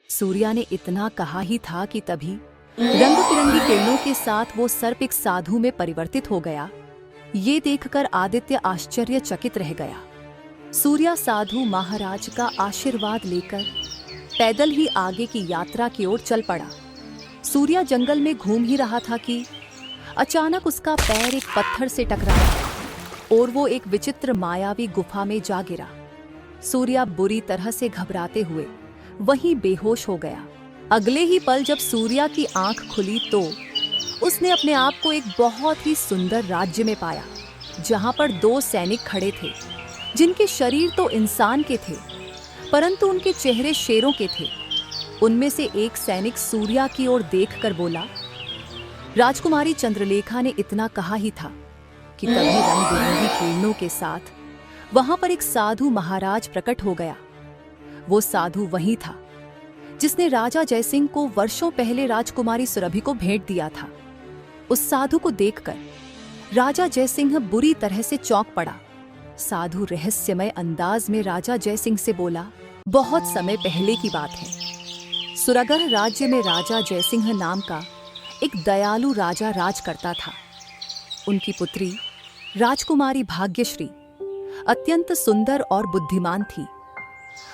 सूर्या ने इतना कहा ही था कि तभी रंग बिरंगी किरणों के साथ वो सर्प एक साधु में परिवर्तित हो गया। ये देखकर आदित्य आश्चर्यचकित रह गया। सूर्या साधु महाराज का आशीर्वाद लेकर पैदल ही आगे की यात्रा की ओर चल पड़ा। सूर्या जंगल में घूम ही रहा था कि अचानक उसका पैर एक पत्थर से टकराया और वो एक विचित्र मायावी गुफा में जा गिरा। सूर्या बुरी तरह से घबराते हुए वहीं बेहोश हो गया। अगले ही पल जब सूर्या की आंख खुली तो उसने अपने आप को एक बहुत ही सुंदर राज्य में पाया, जहां पर 2 सैनिक खड़े थे, जिनके शरीर तो इंसान के थे परंतु उनके चेहरे शेरों के थे। उनमें से एक सैनिक सूर्या की ओर देखकर बोला। राजकुमारी चंद्रलेखा ने इतना कहा ही था कि तभी रंग बिरंगी किरणों के साथ वहां पर एक साधु महाराज प्रकट हो गया। वो साधु वही था जिसने राजा जयसिंह को वर्षों पहले राजकुमारी सुरभि को भेंट दिया था। उस साधु को देखकर राजा जयसिंह बुरी तरह से चौंक पड़ा। साधु रहस्यमय अंदाज में राजा जयसिंह से बोला, बहुत समय पहले की बात है। सुरगढ़ राज्य में राजा जयसिंह नाम का एक दयालु राजा राज करता था। उनकी पुत्री राजकुमारी भाग्यश्री अत्यंत सुंदर और बुद्धिमान थी।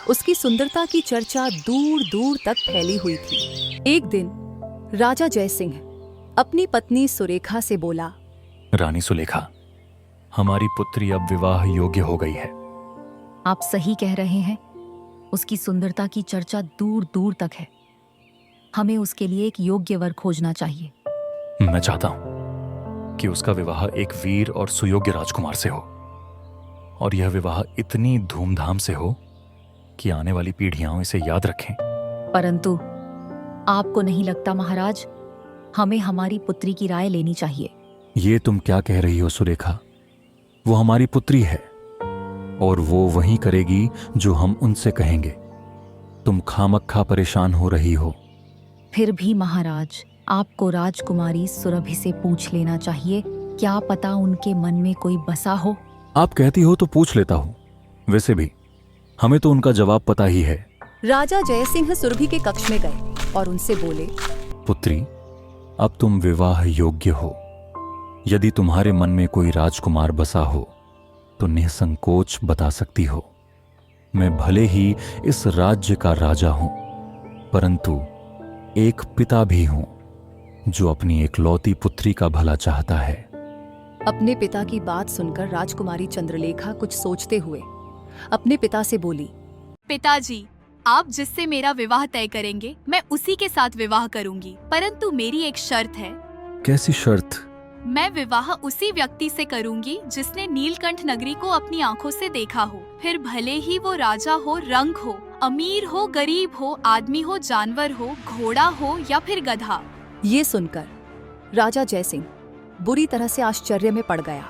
उसकी सुंदरता की चर्चा दूर दूर तक फैली हुई थी। एक दिन राजा जयसिंह अपनी पत्नी सुरेखा से बोला, रानी सुलेखा, हमारी पुत्री अब विवाह योग्य हो गई है। आप सही कह रहे हैं। उसकी सुंदरता की चर्चा दूर दूर तक है। हमें उसके लिए एक योग्य वर खोजना चाहिए। मैं चाहता हूं कि उसका विवाह एक वीर और सुयोग्य राजकुमार से हो, और यह विवाह इतनी धूमधाम से हो कि आने वाली पीढ़ियां इसे याद रखें। परंतु आपको नहीं लगता महाराज, हमें हमारी पुत्री की राय लेनी चाहिए? ये तुम क्या कह रही हो सुरेखा? वो हमारी पुत्री है और वो वही करेगी जो हम उनसे कहेंगे। तुम खामख्खा परेशान हो रही हो। फिर भी महाराज, आपको राजकुमारी सुरभि से पूछ लेना चाहिए। क्या पता उनके मन में कोई बसा हो। आप कहती हो तो पूछ लेता हूं। वैसे भी हमें तो उनका जवाब पता ही है। राजा जयसिंह सुरभि के कक्ष में गए और उनसे बोले, पुत्री, अब तुम विवाह योग्य हो। यदि तुम्हारे मन में कोई राजकुमार बसा हो तो निसंकोच बता सकती हो। मैं भले ही इस राज्य का राजा हूं, परंतु एक पिता भी हूं जो अपनी एकलौती पुत्री का भला चाहता है। अपने पिता की बात सुनकर राजकुमारी चंद्रलेखा कुछ सोचते हुए अपने पिता से बोली, पिताजी, आप जिससे मेरा विवाह तय करेंगे मैं उसी के साथ विवाह करूंगी, परंतु मेरी एक शर्त है। कैसी शर्त? मैं विवाह उसी व्यक्ति से करूंगी जिसने नीलकंठ नगरी को अपनी आंखों से देखा हो, फिर भले ही वो राजा हो, रंक हो, अमीर हो, गरीब हो, आदमी हो, जानवर हो, घोड़ा हो या फिर गधा। ये सुनकर राजा जयसिंह बुरी तरह से आश्चर्य में पड़ गया।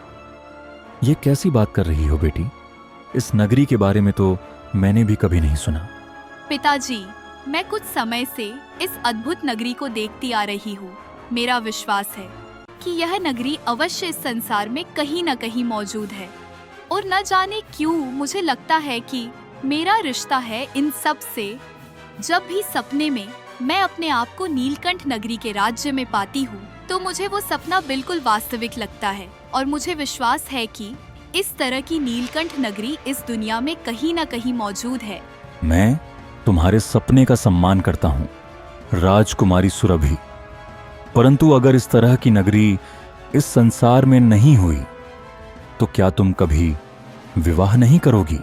ये कैसी बात कर रही हो बेटी? इस नगरी के बारे में तो मैंने भी कभी नहीं सुना। पिताजी, मैं कुछ समय से इस अद्भुत नगरी को देखती आ रही हूँ। मेरा विश्वास है कि यह नगरी अवश्य इस संसार में कहीं न कहीं मौजूद है, और न जाने क्यों मुझे लगता है कि मेरा रिश्ता है इन सब से। जब भी सपने में मैं अपने आप को नीलकंठ नगरी के राज्य में पाती हूँ तो मुझे वो सपना बिल्कुल वास्तविक लगता है, और मुझे विश्वास है कि इस तरह की नीलकंठ नगरी इस दुनिया में कहीं न कहीं मौजूद है। मैं तुम्हारे सपने का सम्मान करता हूँ राजकुमारी सुरभि, परंतु अगर इस तरह की नगरी इस संसार में नहीं हुई तो क्या तुम कभी विवाह नहीं करोगी?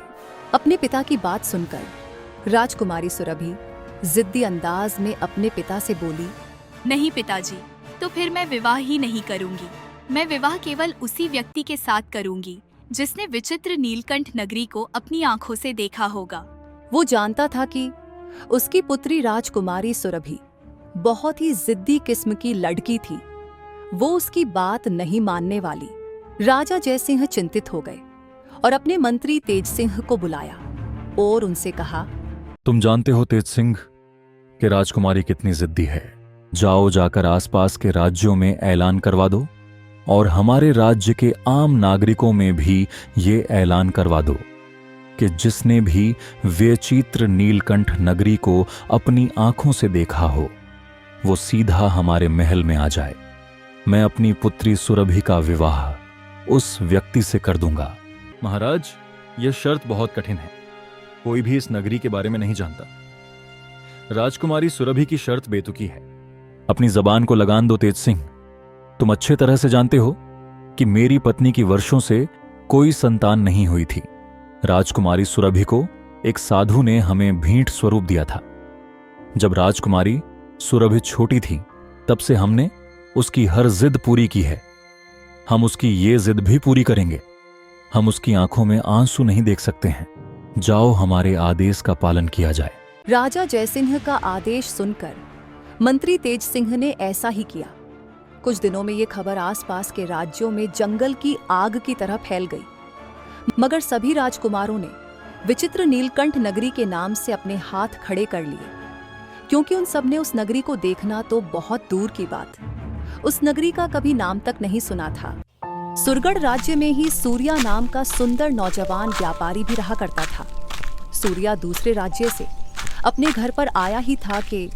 अपने पिता की बात सुनकर राजकुमारी सुरभि जिद्दी अंदाज में अपने पिता से बोली, नहीं पिताजी, तो फिर मैं विवाह ही नहीं करूंगी। मैं विवाह केवल उसी व्यक्ति के साथ करूंगी जिसने विचित्र नीलकंठ नगरी को अपनी आंखों से देखा होगा। वो जानता था कि उसकी पुत्री राजकुमारी सुरभि बहुत ही जिद्दी किस्म की लड़की थी। वो उसकी बात नहीं मानने वाली। राजा जयसिंह चिंतित हो गए और अपने मंत्री तेज सिंह को बुलाया और उनसे कहा, तुम जानते हो तेज सिंह कि राजकुमारी कितनी जिद्दी है। जाओ जाकर आसपास के राज्यों में ऐलान करवा दो और हमारे राज्य के आम नागरिकों में भी ये ऐलान करवा दो कि जिसने भी विचित्र नीलकंठ नगरी को अपनी आंखों से देखा हो वो सीधा हमारे महल में आ जाए। मैं अपनी पुत्री सुरभि का विवाह उस व्यक्ति से कर दूंगा। महाराज, यह शर्त बहुत कठिन है। कोई भी इस नगरी के बारे में नहीं जानता। राजकुमारी सुरभि की शर्त बेतुकी है। अपनी जबान को लगान दो तेज सिंह। तुम अच्छे तरह से जानते हो कि मेरी पत्नी की वर्षों से कोई संतान नहीं हुई थी। राजकुमारी सुरभि को एक साधु ने हमें भेंट स्वरूप दिया था। जब राजकुमारी सुरभि छोटी थी तब से हमने उसकी हर जिद पूरी की है। हम उसकी ये जिद भी पूरी करेंगे। हम उसकी आंखों में आंसू नहीं देख सकते हैं। जाओ, हमारे आदेश का पालन किया जाए। राजा जयसिंह का आदेश सुनकर मंत्री तेज सिंह ने ऐसा ही किया। कुछ दिनों में ये खबर आसपास के राज्यों में जंगल की आग की तरह फैल गई। मगर सभी राजकुमारों ने विचित्र नीलकंठ नगरी के नाम से अपने हाथ खड़े कर लिए, क्योंकि उन सब ने उस नगरी को देखना तो बहुत दूर की बात, उस नगरी का कभी नाम तक नहीं सुना था। सुरगढ़ राज्य में ही सूर्या नाम का सुंदर नौजवान व्यापारी भी रहा करता था। सूर्या दूसरे राज्य से अपने घर पर आया ही था कि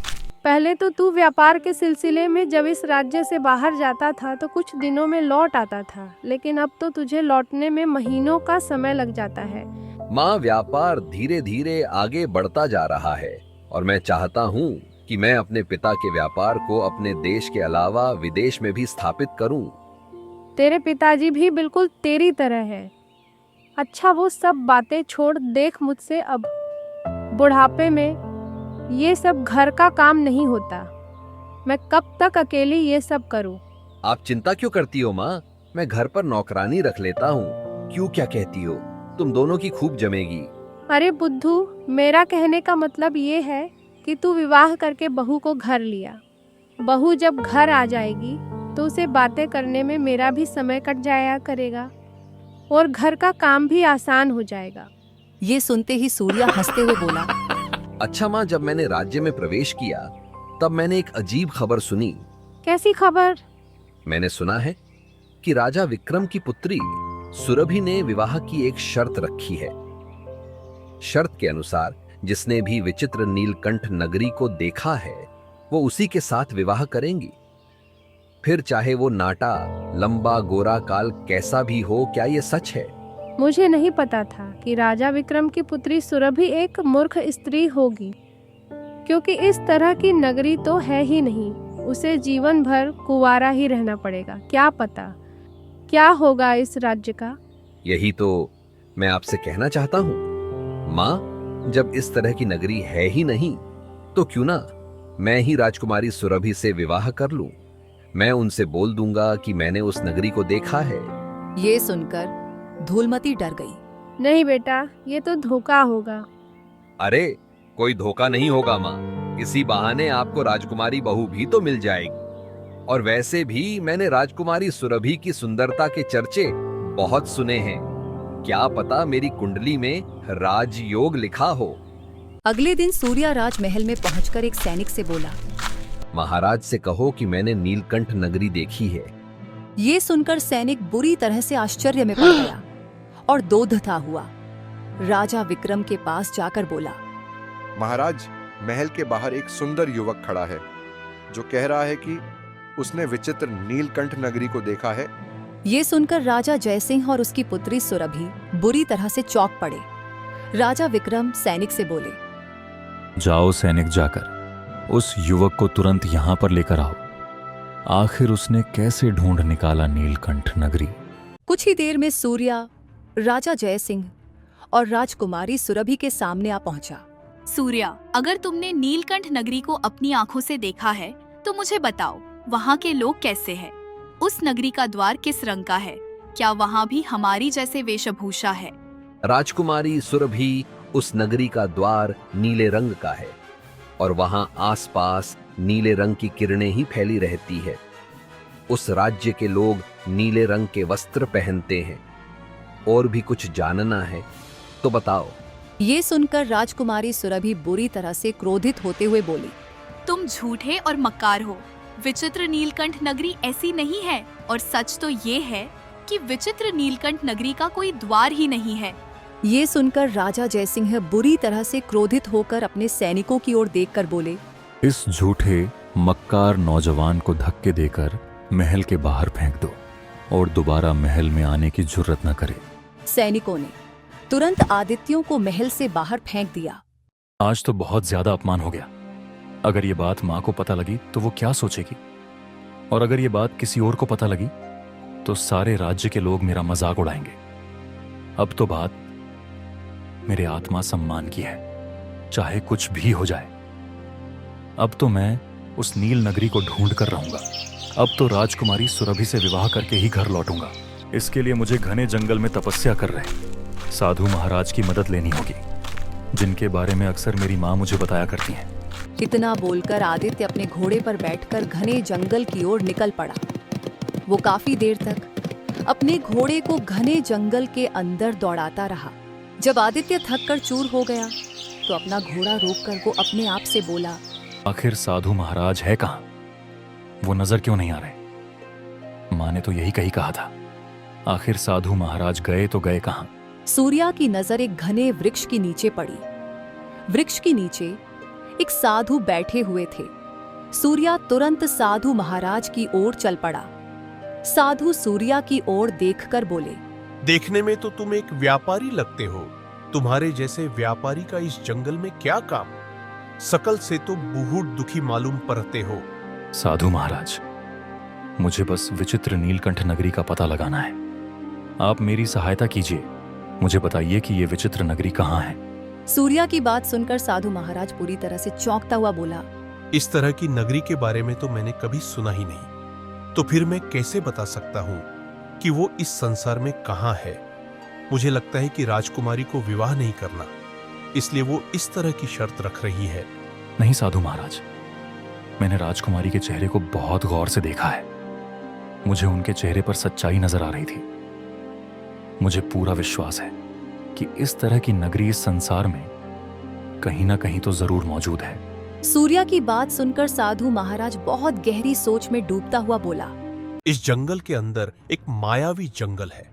पहले तो तू व्यापार के सिलसिले में जब इस राज्य से बाहर जाता था तो कुछ दिनों में लौट आता था, लेकिन अब तो तुझे लौटने में महीनों का समय लग जाता है। माँ, व्यापार धीरे धीरे आगे बढ़ता जा रहा है और मैं चाहता हूँ कि मैं अपने पिता के व्यापार को अपने देश के अलावा विदेश में भी स्थापित करूँ। तेरे पिताजी भी बिल्कुल तेरी तरह है। अच्छा, वो सब बातें छोड़, देख मुझसे अब बुढ़ापे में ये सब घर का काम नहीं होता। मैं कब तक अकेली ये सब करूं? आप चिंता क्यों करती हो माँ? मैं घर पर नौकरानी रख लेता हूँ। क्यों, क्या कहती हो? तुम दोनों की खूब जमेगी। अरे बुद्धू, मेरा कहने का मतलब ये है कि तू विवाह करके बहू को घर लिया। बहू जब घर आ जाएगी तो उसे बातें करने में मेरा भी समय कट जाया करेगा और घर का काम भी आसान हो जाएगा। ये सुनते ही सूर्या हंसते हुए बोला, अच्छा माँ, जब मैंने राज्य में प्रवेश किया तब मैंने एक अजीब खबर सुनी। कैसी खबर? मैंने सुना है कि राजा विक्रम की पुत्री सुरभि ने विवाह की एक शर्त रखी है। शर्त के अनुसार जिसने भी विचित्र नीलकंठ नगरी को देखा है वो उसी के साथ विवाह करेंगी। फिर चाहे वो नाटा, लंबा, गोरा काल कैसा भी हो। क्या ये सच है? मुझे नहीं पता था कि राजा विक्रम की पुत्री सुरभि एक मूर्ख स्त्री होगी, क्योंकि इस तरह की नगरी तो है ही नहीं। उसे जीवन भर कुंवारा ही रहना पड़ेगा। क्या पता क्या होगा इस राज्य का। यही तो मैं आपसे कहना चाहता हूँ माँ, जब इस तरह की नगरी है ही नहीं तो क्यों ना मैं ही राजकुमारी सुरभि से विवाह कर लूं। मैं उनसे बोल दूंगा कि मैंने उस नगरी को देखा है। ये सुनकर धूलमती डर गई। नहीं बेटा, ये तो धोखा होगा। अरे कोई धोखा नहीं होगा माँ, इसी बहाने आपको राजकुमारी बहू भी तो मिल जाएगी। और वैसे भी मैंने राजकुमारी सुरभि की सुंदरता के चर्चे बहुत सुने हैं। क्या पता मेरी कुंडली में राजयोग लिखा हो। अगले दिन सूर्या राजमहल में पहुंचकर एक सैनिक से बोला, महाराज से कहो कि मैंने नीलकंठ नगरी देखी है। ये सुनकर सैनिक बुरी तरह से आश्चर्य में पड़ गया और दोधता हुआ राजा विक्रम के पास जाकर बोला, महाराज, महल के बाहर एक सुंदर युवक खड़ा है जो कह रहा है कि उसने विचित्र नीलकंठ नगरी को देखा है। ये सुनकर राजा जयसिंह और उसकी पुत्री सुरभि बुरी तरह से चौंक पड़े। राजा विक्रम सैनिक से बोले, जाओ सैनिक, जाकर उस युवक को तुरंत यहां पर लेकर आओ। आखिर उसने कैसे ढूंढ निकाला नीलकंठ नगरी। कुछ ही देर में सूर्या राजा जयसिंह और राजकुमारी सुरभि के सामने आ पहुंचा। सूर्या, अगर तुमने नीलकंठ नगरी को अपनी आंखों से देखा है तो मुझे बताओ, वहाँ के लोग कैसे हैं? उस नगरी का द्वार किस रंग का है? क्या वहाँ भी हमारी जैसे वेशभूषा है? राजकुमारी सुरभि, उस नगरी का द्वार नीले रंग का है और वहां आसपास नीले रंग की किरणें ही फैली रहती है। उस राज्य के लोग नीले रंग के वस्त्र पहनते हैं। और भी कुछ जानना है तो बताओ। ये सुनकर राजकुमारी सुरभि बुरी तरह से क्रोधित होते हुए बोली, तुम झूठे और मक्कार हो। विचित्र नीलकंठ नगरी ऐसी नहीं है और सच तो ये है कि विचित्र नीलकंठ नगरी का कोई द्वार ही नहीं है। ये सुनकर राजा जयसिंह बुरी तरह से क्रोधित होकर अपने सैनिकों की ओर देखकर बोले, इस झूठे मक्कार नौजवान को धक्के देकर महल के बाहर फेंक दो और दोबारा महल में आने की जुर्रत न करे। सैनिकों ने तुरंत आदित्यों को महल से बाहर फेंक दिया। आज तो बहुत ज्यादा अपमान हो गया। अगर ये बात मां को पता लगी तो वो क्या सोचेगी, और अगर ये बात किसी और को पता लगी तो सारे राज्य के लोग मेरा मजाक उड़ाएंगे। अब तो बात मेरे आत्मा सम्मान की है, चाहे कुछ भी हो जाए। अब तो मैं उस नील नगरी को ढूंढ कर रहूंगा। अब तो राजकुमारी सुरभि से विवाह करके ही घर लौटूंगा। इसके लिए मुझे घने जंगल में तपस्या कर रहे साधु महाराज की मदद लेनी होगी, जिनके बारे में अक्सर मेरी माँ मुझे बताया करती हैं। इतना बोलकर आदित्य अपने घोड़े पर बैठकर घने जंगल की ओर निकल पड़ा। वो काफी देर तक अपने घोड़े को घने जंगल के अंदर दौड़ाता रहा। जब आदित्य थक कर चूर हो गया तो अपना घोड़ा रोककर वो अपने आप से बोला, आखिर साधु महाराज है कहाँ? वो नजर क्यों नहीं आ रहे? माँ ने तो यही कही कहा था। आखिर साधु महाराज गए तो गए कहाँ? सूर्या की नजर एक घने वृक्ष के नीचे पड़ी। वृक्ष के नीचे एक साधु बैठे हुए थे। सूर्या तुरंत साधु महाराज की ओर चल पड़ा। साधु सूर्या की ओर देखकर बोले, देखने में तो तुम एक व्यापारी लगते हो। तुम्हारे जैसे व्यापारी का इस जंगल में क्या काम? सकल से तो बहुत दुखी मालूम पड़ते हो। साधु महाराज, मुझे बस विचित्र नीलकंठ नगरी का पता लगाना है। आप मेरी सहायता कीजिए। मुझे बताइए कि ये विचित्र नगरी कहाँ है। सूर्या की बात सुनकर साधु महाराज पूरी तरह से चौंकता हुआ बोला, इस तरह की नगरी के बारे में तो मैंने कभी सुना ही नहीं। तो फिर मैं कैसे बता सकता हूँ कि वो इस संसार में कहाँ है? मुझे लगता है कि राजकुमारी को विवाह नहीं करना, इसलिए वो इस तरह की शर्त रख रही है। नहीं साधु महाराज, मैंने राजकुमारी के चेहरे को बहुत गौर से देखा है। मुझे उनके चेहरे पर सच्चाई नजर आ रही थी। मुझे पूरा विश्वास है कि इस तरह की नगरी इस संसार में कहीं ना कहीं तो जरूर मौजूद है। सूर्या की बात सुनकर साधु महाराज बहुत गहरी सोच में डूबता हुआ बोला, इस जंगल के अंदर एक मायावी जंगल है।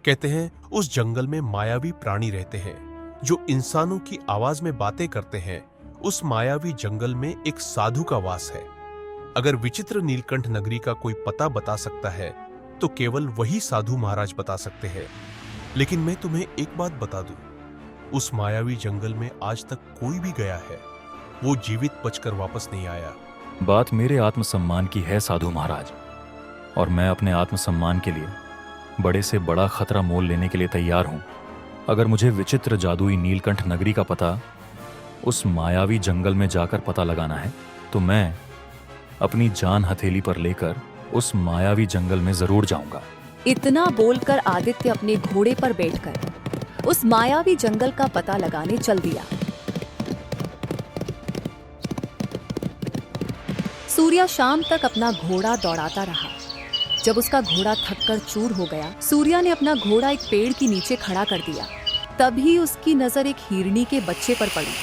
कहते हैं उस जंगल में मायावी प्राणी रहते हैं जो इंसानों की आवाज में बातें करते हैं। उस मायावी जंगल में एक साधु का वास है। अगर विचित्र नीलकंठ नगरी का कोई पता बता सकता है तो केवल वही साधु महाराज बता सकते हैं। लेकिन मैं तुम्हें एक बात बता दूं, उस मायावी जंगल में आज तक कोई भी गया है, वो जीवित बचकर वापस नहीं आया। बात मेरे आत्मसम्मान की है साधु महाराज, और मैं अपने आत्मसम्मान के लिए बड़े से बड़ा खतरा मोल लेने के लिए तैयार हूं। अगर मुझे विचित्र जादुई नीलकंठ नगरी का पता उस मायावी जंगल में जाकर पता लगाना है तो मैं अपनी जान हथेली पर लेकर उस मायावी जंगल में जरूर जाऊंगा। इतना बोलकर आदित्य अपने घोड़े पर बैठकर उस मायावी जंगल का पता लगाने चल दिया। सूर्या शाम तक अपना घोड़ा दौड़ाता रहा। जब उसका घोड़ा थककर चूर हो गया, सूर्या ने अपना घोड़ा एक पेड़ के नीचे खड़ा कर दिया। तभी उसकी नजर एक हिरनी के बच्चे पर पड़ी।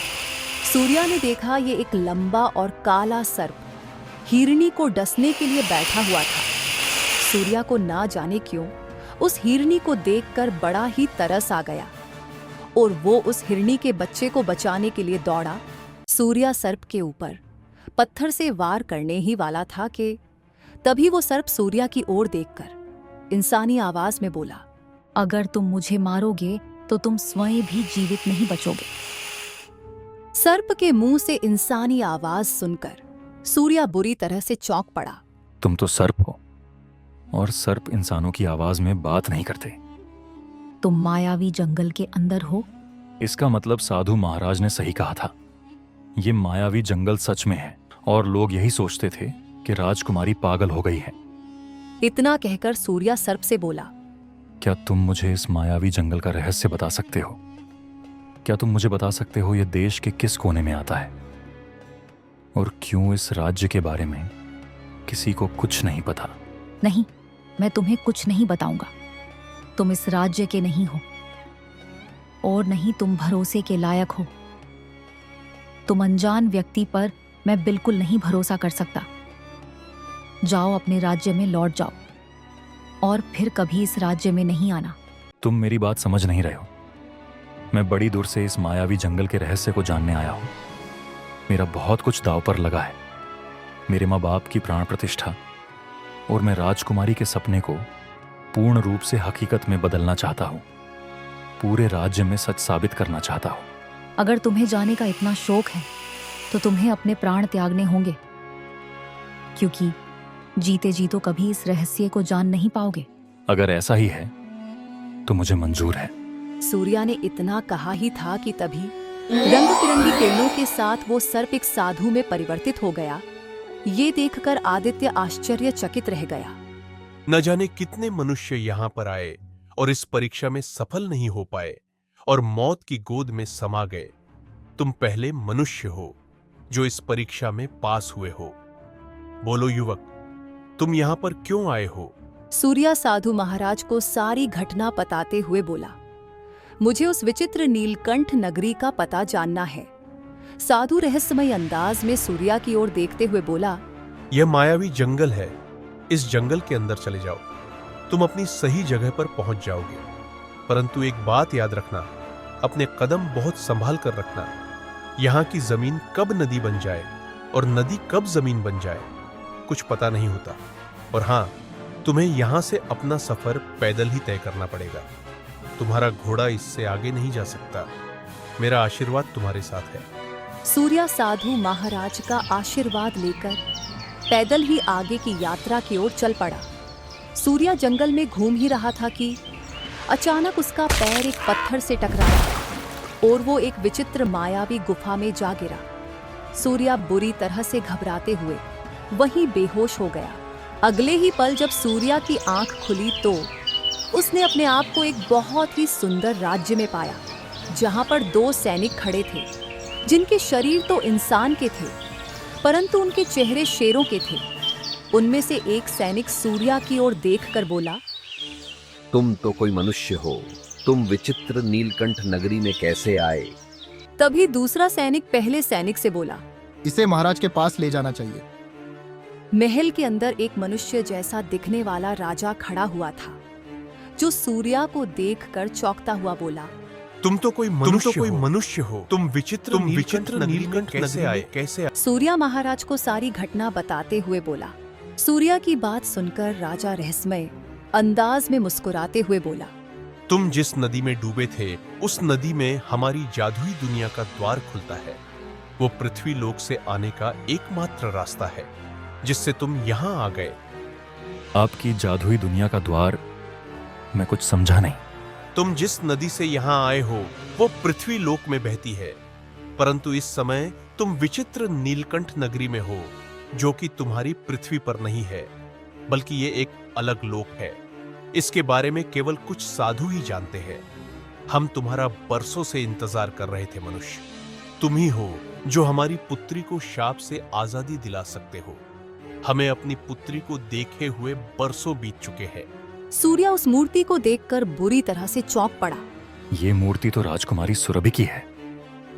सूर्या ने देखा ये एक लंबा और काला सर्प हिरनी को डसने के लिए बैठा हुआ था। सूर्या को ना जाने क्यों उस हिरनी को देखकर बड़ा ही तरस आ गया और वो उस हिरनी के बच्चे को बचाने के लिए दौड़ा। सूर्या सर्प के ऊपर पत्थर से वार करने ही वाला था कि तभी वो सर्प सूर्या की ओर देखकर इंसानी आवाज में बोला, अगर तुम मुझे मारोगे तो तुम स्वयं भी जीवित नहीं बचोगे। सर्प के मुंह से इंसानी आवाज सुनकर सूर्या बुरी तरह से चौंक पड़ा। तुम तो सर्प हो और सर्प इंसानों की आवाज में बात नहीं करते। तुम मायावी जंगल के अंदर हो। इसका मतलब साधु महाराज ने सही कहा था। ये मायावी जंगल सच में है और लोग यही सोचते थे कि राजकुमारी पागल हो गई है। इतना कहकर सूर्या सर्प से बोला, क्या तुम मुझे इस मायावी जंगल का रहस्य बता सकते हो? क्या तुम मुझे बता सकते हो यह देश के किस कोने में आता है और क्यों इस राज्य के बारे में किसी को कुछ नहीं पता? नहीं, मैं तुम्हें कुछ नहीं बताऊंगा। तुम इस राज्य के नहीं हो और नहीं तुम भरोसे के लायक हो। तुम अनजान व्यक्ति पर मैं बिल्कुल नहीं भरोसा कर सकता। जाओ, अपने राज्य में लौट जाओ और फिर कभी इस राज्य में नहीं आना। तुम मेरी बात समझ नहीं रहे हो। मैं बड़ी दूर से इस मायावी जंगल के रहस्य को जानने आया हूं। मेरा बहुत कुछ दांव पर लगा है, मेरे माँ बाप की प्राण प्रतिष्ठा, और मैं राजकुमारी के सपने को पूर्ण रूप से हकीकत में बदलना चाहता हूं। पूरे राज्य में सच साबित करना चाहता हूं। अगर तुम्हें जाने का इतना शौक है तो तुम्हें अपने प्राण त्यागने होंगे, क्योंकि जीते जी तो कभी इस रहस्य को जान नहीं पाओगे। अगर ऐसा ही है तो मुझे मंजूर है। सूर्या ने इतना कहा ही था कि तभी रंग बिरंगी किरणों के साथ वो सर्प एक साधु में परिवर्तित हो गया। ये देखकर आदित्य आश्चर्यचकित रह गया। न जाने कितने मनुष्य यहाँ पर आए और इस परीक्षा में सफल नहीं हो पाए और मौत की गोद में समा गए। तुम पहले मनुष्य हो जो इस परीक्षा में पास हुए हो। बोलो युवक, तुम यहाँ पर क्यों आए हो? सूर्या साधु महाराज को सारी घटना बताते हुए बोला, मुझे उस विचित्र नीलकंठ नगरी का पता जानना है। साधु रहस्यमय अंदाज में सूर्या की ओर देखते हुए बोला, यह मायावी जंगल है, इस जंगल के अंदर चले जाओ, तुम अपनी सही जगह पर पहुंच जाओगे। परंतु एक बात याद रखना, अपने कदम बहुत संभाल कर रखना। यहाँ की जमीन कब नदी बन जाए और नदी कब जमीन बन जाए कुछ पता नहीं होता। और हां, तुम्हें यहां से अपना सफर पैदल ही तय करना पड़ेगा। तुम्हारा घोड़ा इससे आगे नहीं जा सकता। मेरा आशीर्वाद तुम्हारे साथ है। सूर्या साधु महाराज का आशीर्वाद लेकर पैदल ही आगे की यात्रा की ओर चल पड़ा। सूर्या जंगल में घूम ही रहा था कि अचानक उसका पैर एक पत्थर से टकराया और वो एक विचित्र मायावी गुफा में जा गिरा। सूर्या बुरी तरह से घबराते हुए वहीं बेहोश हो गया। अगले ही पल जब सूर्या की आंख खुली तो उसने अपने आप को एक बहुत ही सुंदर राज्य में पाया, जहां पर 2 सैनिक खड़े थे, जिनके शरीर तो इंसान के थे परंतु उनके चेहरे शेरों के थे। उनमें से एक सैनिक सूर्या की ओर देखकर बोला, तुम तो कोई मनुष्य हो, तुम विचित्र नीलकंठ नगरी में कैसे आए? तभी दूसरा सैनिक पहले सैनिक से बोला, इसे महाराज के पास ले जाना चाहिए। महल के अंदर एक मनुष्य जैसा दिखने वाला राजा खड़ा हुआ था, जो सूर्या को देखकर चौंकता हुआ बोला, तुम तो कोई मनुष्य हो, तुम विचित्र नीलकंठ कैसे आए? सूर्या महाराज को सारी घटना बताते हुए बोला। सूर्या की बात सुनकर राजा रहस्यमय अंदाज में मुस्कुराते हुए बोला, तुम जिस नदी में डूबे थे उस नदी में हमारी जादुई दुनिया का द्वार खुलता है। वो पृथ्वी लोक से आने का एकमात्र रास्ता है, जिससे तुम यहाँ आ गए। आपकी जादुई दुनिया का द्वार? मैं कुछ समझा नहीं। तुम जिस नदी से यहाँ आए हो वो पृथ्वी लोक में बहती है, परंतु इस समय तुम विचित्र नीलकंठ नगरी में हो, जो कि तुम्हारी पृथ्वी पर नहीं है, बल्कि ये एक अलग लोक है। इसके बारे में केवल कुछ साधु ही जानते हैं। हम तुम्हारा बरसों से इंतजार कर रहे थे मनुष्य। तुम ही हो जो हमारी पुत्री को शाप से आजादी दिला सकते हो। हमें अपनी पुत्री को देखे हुए बरसों बीत चुके हैं। सूर्या उस मूर्ति को देखकर बुरी तरह से चौंक पड़ा। ये मूर्ति तो राजकुमारी सुरभि की है।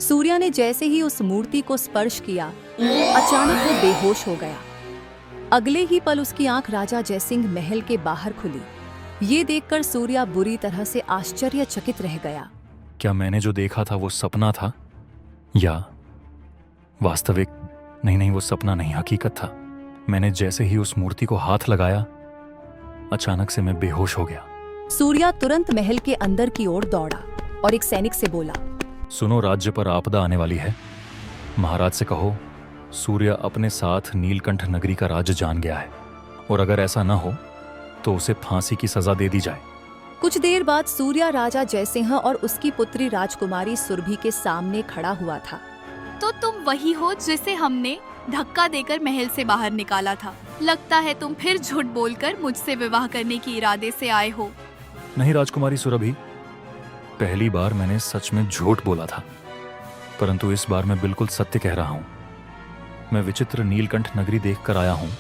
सूर्या ने जैसे ही उस मूर्ति को स्पर्श किया, अचानक वो बेहोश हो गया। अगले ही पल उसकी आंख राजा जयसिंह महल के बाहर खुली। ये देखकर सूर्या बुरी तरह से आश्चर्यचकित रह गया। क्या मैंने जो देखा था वो सपना था या वास्तविक? नहीं, वो सपना नहीं, हकीकत था। मैंने जैसे ही उस मूर्ति को हाथ लगाया, अचानक से मैं बेहोश हो गया। सूर्या तुरंत महल के अंदर की ओर दौड़ा और एक सैनिक से बोला, सुनो, राज्य पर आपदा आने वाली है। महाराज से कहो सूर्य अपने साथ नीलकंठ नगरी का राज जान गया है, और अगर ऐसा न हो तो उसे फांसी की सजा दे दी जाए। कुछ देर बाद सूर्या राजा जयसिंह और उसकी पुत्री राजकुमारी सुरभि के सामने खड़ा हुआ था। तो तुम वही हो जिसे हमने धक्का देकर महल से बाहर निकाला था। लगता है तुम फिर झूठ बोलकर मुझसे विवाह करने की इरादे से आए हो। नहीं राजकुमारी सुरभि, पहली बार मैंने सच में झूठ बोला था, परंतु इस बार मैं बिल्कुल सत्य कह रहा हूँ। मैं विचित्र नीलकंठ नगरी देखकर आया हूँ।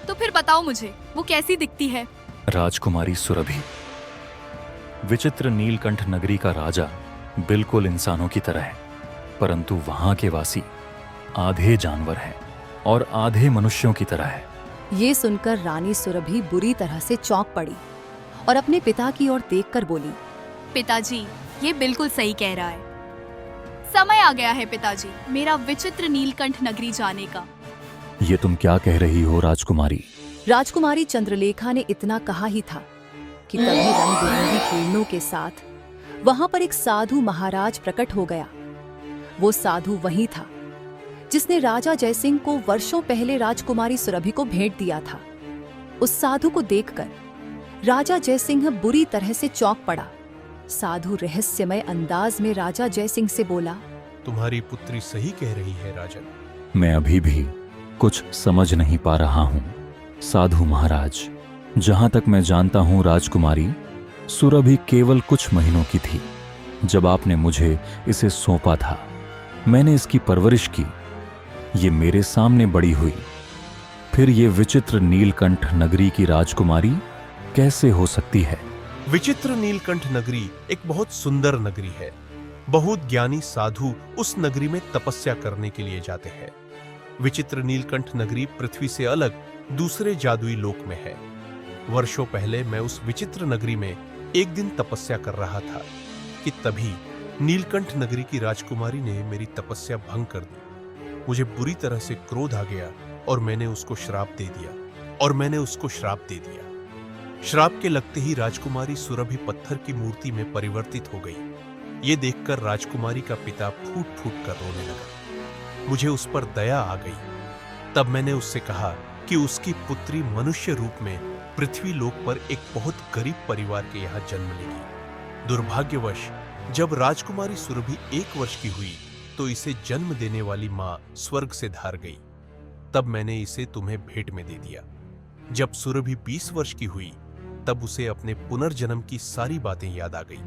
तो फिर बताओ मुझे, वो कैसी दिखती है? राजकुमारी सुरभि, विचित्र नीलकंठ नगरी का राजा बिल्कुल इंसानों की तरह है, परंतु वहां के वासी आधे जानवर हैं और आधे मनुष्यों की तरह है। ये सुनकर रानी सुरभि बुरी तरह से चौंक पड़ी और अपने पिता की ओर देखकर बोली, पिताजी, ये बिल्कुल सही कह रहा है। समय आ गया है पिताजी, मेरा विचित्र नीलकंठ नगरी जाने का। ये तुम क्या कह रही हो राजकुमारी? राजकुमारी चंद्रलेखा ने इतना कहा ही था कि तभी रंग बिरंगी किरणों के साथ वहां पर एक साधु महाराज प्रकट हो गया। वो साधु वही था जिसने राजा जयसिंह को वर्षों पहले राजकुमारी सुरभि को भेंट दिया था। उस साधु को देखकर राजा जयसिंह बुरी तरह से चौंक पड़ा। साधु रहस्यमय अंदाज में राजा जयसिंह से बोला, तुम्हारी पुत्री सही कह रही है राजन। मैं अभी भी कुछ समझ नहीं पा रहा हूं साधु महाराज। जहां तक मैं जानता हूं राजकुमारी सुरभि केवल कुछ महीनों की थी जब आपने मुझे इसे सौंपा था। मैंने इसकी परवरिश की, ये मेरे सामने बड़ी हुई। फिर ये विचित्र नीलकंठ नगरी की राजकुमारी कैसे हो सकती है? विचित्र नीलकंठ नगरी एक बहुत सुंदर नगरी है। बहुत ज्ञानी साधु उस नगरी में तपस्या करने के लिए जाते हैं। विचित्र नीलकंठ नगरी पृथ्वी से अलग दूसरे जादुई लोक में है। वर्षों पहले मैं उस विचित्र नगरी में एक दिन तपस्या कर रहा था कि तभी नीलकंठ नगरी की राजकुमारी ने मेरी तपस्या भंग कर दी। मुझे बुरी तरह से क्रोध आ गया और मैंने उसको श्राप दे दिया। श्राप के लगते ही राजकुमारी सुरभि पत्थर की मूर्ति में परिवर्तित हो गई। ये देखकर राजकुमारी का पिता फूट फूट कर रोने लगा। मुझे उस पर दया आ गई। तब मैंने उससे कहा कि उसकी पुत्री मनुष्य रूप में पृथ्वी लोक पर एक बहुत गरीब परिवार के यहाँ जन्म लेगी। दुर्भाग्यवश जब राजकुमारी सुरभि 1 वर्ष की हुई तो इसे जन्म देने वाली मां स्वर्ग से धार गई। तब मैंने इसे तुम्हें भेंट में दे दिया। जब सुरभि 20 वर्ष की हुई तब उसे अपने पुनर्जन्म की सारी बातें याद आ गई।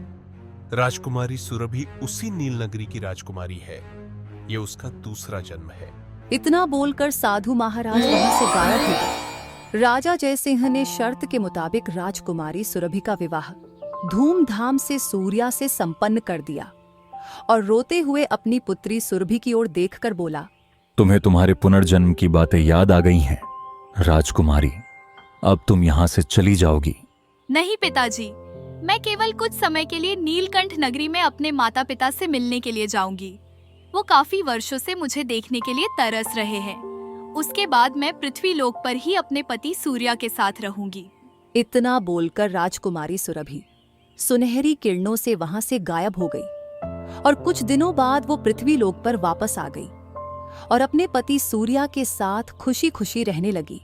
राजकुमारी सुरभि उसी नील नगरी की राजकुमारी है। ये उसका दूसरा जन्म है। इतना बोलकर साधु महाराज वहां से गायब हो गए। राजा जयसिंह ने शर्त के मुताबिक राजकुमारी सुरभि का विवाह धूमधाम से सूर्या से संपन्न कर दिया और रोते हुए अपनी पुत्री सुरभि की ओर देखकर बोला, तुम्हें तुम्हारे पुनर्जन्म की बातें याद आ गई हैं राजकुमारी। अब तुम यहां से चली जाओगी। नहीं पिताजी, मैं केवल कुछ समय के लिए नीलकंठ नगरी में अपने माता पिता से मिलने के लिए जाऊंगी। वो काफी वर्षों से मुझे देखने के लिए तरस रहे हैं। उसके बाद मैं पृथ्वी लोक पर ही अपने पति सूर्या के साथ रहूंगी। इतना बोलकर राजकुमारी सुरभि सुनहरी किरणों से वहां से गायब हो गई और कुछ दिनों बाद वो पृथ्वी लोक पर वापस आ गई और अपने पति सूर्या के साथ खुशी खुशी रहने लगी।